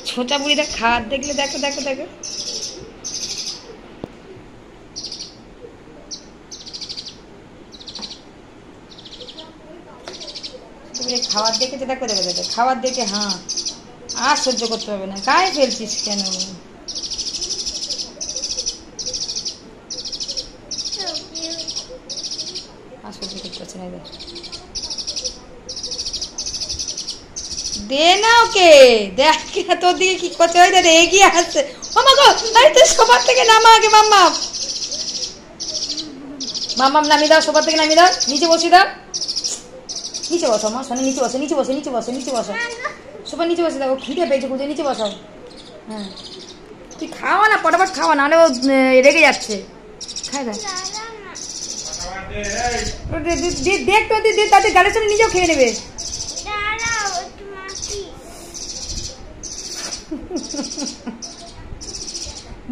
ছোটা বুড়িটা খাওয়ার দেখলে দেখো দেখো দেখো খাওয়ার দেখেছে দেখো দেখো দেখো খাওয়ার দেখে হ্যাঁ আর সহ্য করতে হবে না গায়ে ফেলছিস কেন আর সহ্য করতে পারছি না দে না ওকে দেখ কিনা তোর দিকে কি করছে ওই দাদা এগিয়ে আসছে মামা গো আরে তুই সোফার থেকে নামা আগে মাম্মা মাম্মাম নামিয়ে দাও সোফার থেকে নামিয়ে দাও নিচে বসিয়ে দাও নিচে বসো মা শোনো নিচে বসো নিচে বসো নিচে বসো নিচে বসো সোফার নিচে বসে দাও খিদে পেয়েছে খুঁজে নিচে বসাও হ্যাঁ তুই খাওয়া না পটাপট খাওয়া নাহলে ও রেগে যাচ্ছে খাই দেখ দেখ তো তাদের গালের সামনে নিজেও খেয়ে নেবে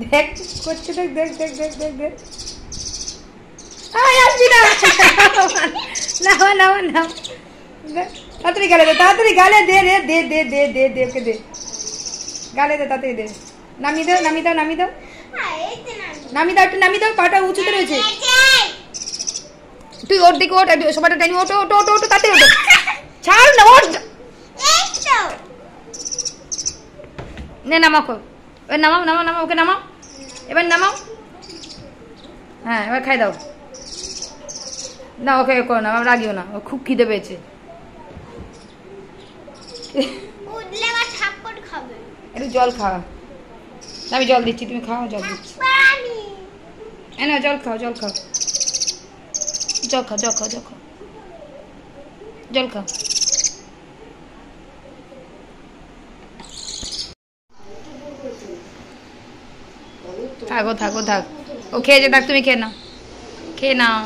দেখ করছে দেখ দেখ দেখ দেখ দেখ দেখ আসবি না নাও নাও নাও তাড়াতাড়ি গালে দে তাড়াতাড়ি গালে দে রে দে দে দে দে দে ওকে দে গালে দে তাড়াতাড়ি দে নামিয়ে দাও নামিয়ে দাও নামিয়ে দাও নামিয়ে দাও একটু নামিয়ে দাও পাটা উঁচুতে রয়েছে তুই ওর দিকে ওঠ সবাইটা টেনে ওটো ওটো ওটো ওটো তাড়াতাড়ি ওটো ছাড় না ওঠ নে নামাও এবার নামাও নামাও নামাও ওকে নামাও এবার নামাও হ্যাঁ এবার খাই দাও না ওকে করো না রাগিও না ও খুব খিদে পেয়েছে একটু জল খাওয়া আমি জল দিচ্ছি তুমি খাও জল দিচ্ছি না জল খাও জল খাও জল খাও জল খাও জল খাও জল খাও থাকো থাকো থাক ও খেয়েছে থাক তুমি খেয়ে নাও খেয়ে নাও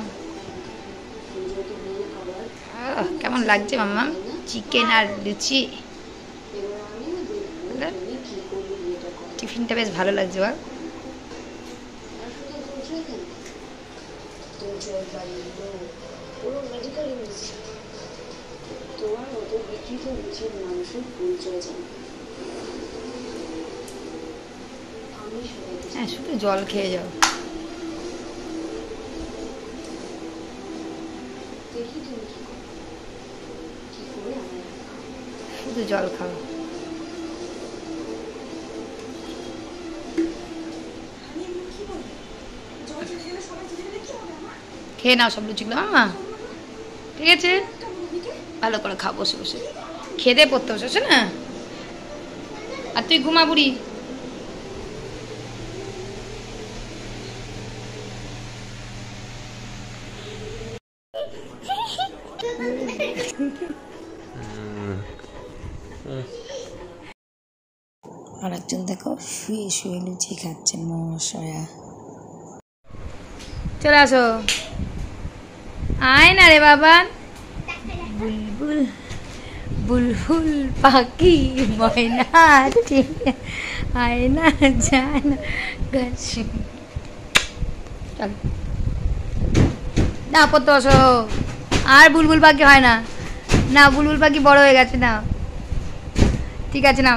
কেমন লাগছে মাম্মা চিকেন আর লুচি টিফিনটা বেশ ভালো লাগছে বল হ্যাঁ শুধু জল খেয়ে যাও শুধু জল খাও খেয়ে নাও সব লুচিগুলো মামা ঠিক আছে ভালো করে খাও বসে বসে খেতে পড়তে বসে না আর তুই ঘুমা বুড়ি আর একজন দেখো শুয়ে শুয়ে লুচি খাচ্ছেন মহাশয়া চলে আসো আয় না রে বাবা বুলবুল বুলবুল পাখি ময়না আয় না যায় না গাছ না পড়তে বসো আর বুলবুল পাখি হয় না না বুলবুল পাখি বড় হয়ে গেছে না ঠিক আছে না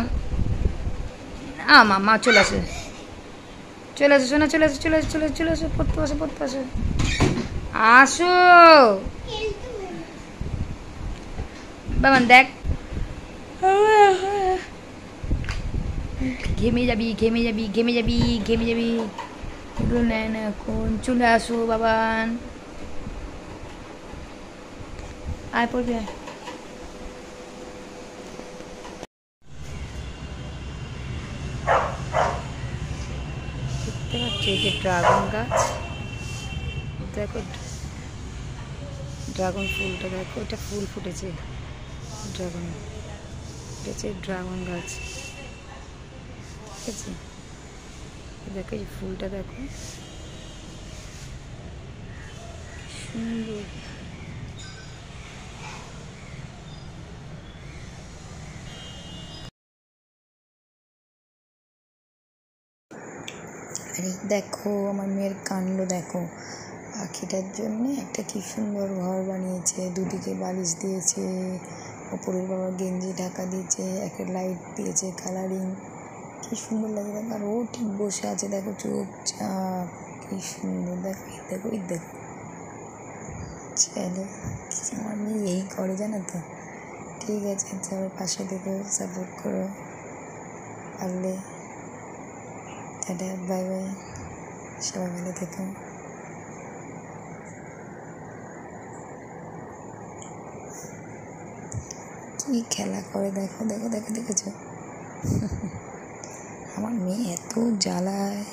মা চলে আসে চলে আসো শোনা চলে আসো চলে আসো চলে চলে আসো পড়তে বসো পড়তে বসো আসো বাবান দেখ ঘেমে যাবি ঘেমে যাবি ঘেমে যাবি ঘেমে যাবি এগুলো নেয় না এখন চলে আসো বাবান আয় পড়বি আয় দেখতে পাচ্ছি এই যে ড্রাগন গাছ দেখো ড্রাগন ফুলটা দেখো এটা ফুল ফুটেছে ড্রাগন ফুটেছে ড্রাগন গাছ ঠিক আছে দেখো এই ফুলটা দেখো সুন্দর আরে দেখো আমার মেয়ের কাণ্ড দেখো পাখিটার জন্য একটা কি সুন্দর ঘর বানিয়েছে দুদিকে বালিশ দিয়েছে ওপরের বাবা গেঞ্জি ঢাকা দিয়েছে, একটা লাইট দিয়েছে কালারিং, কি সুন্দর লাগে দেখো। আর ও ঠিক বসে আছে দেখো চুপচাপ, কি সুন্দর দেখো। দেখো দেখো চলো, আমার মেয়ে এই করে জানো তো। ঠিক আছে, সবার পাশে থেকে সাপোর্ট করো পারলে। টাটা, বাই বাই, সবাই ভালো থেকো। কি খেলা করে দেখো দেখো দেখো, দেখেছো আমার মেয়ে এত জ্বালায়।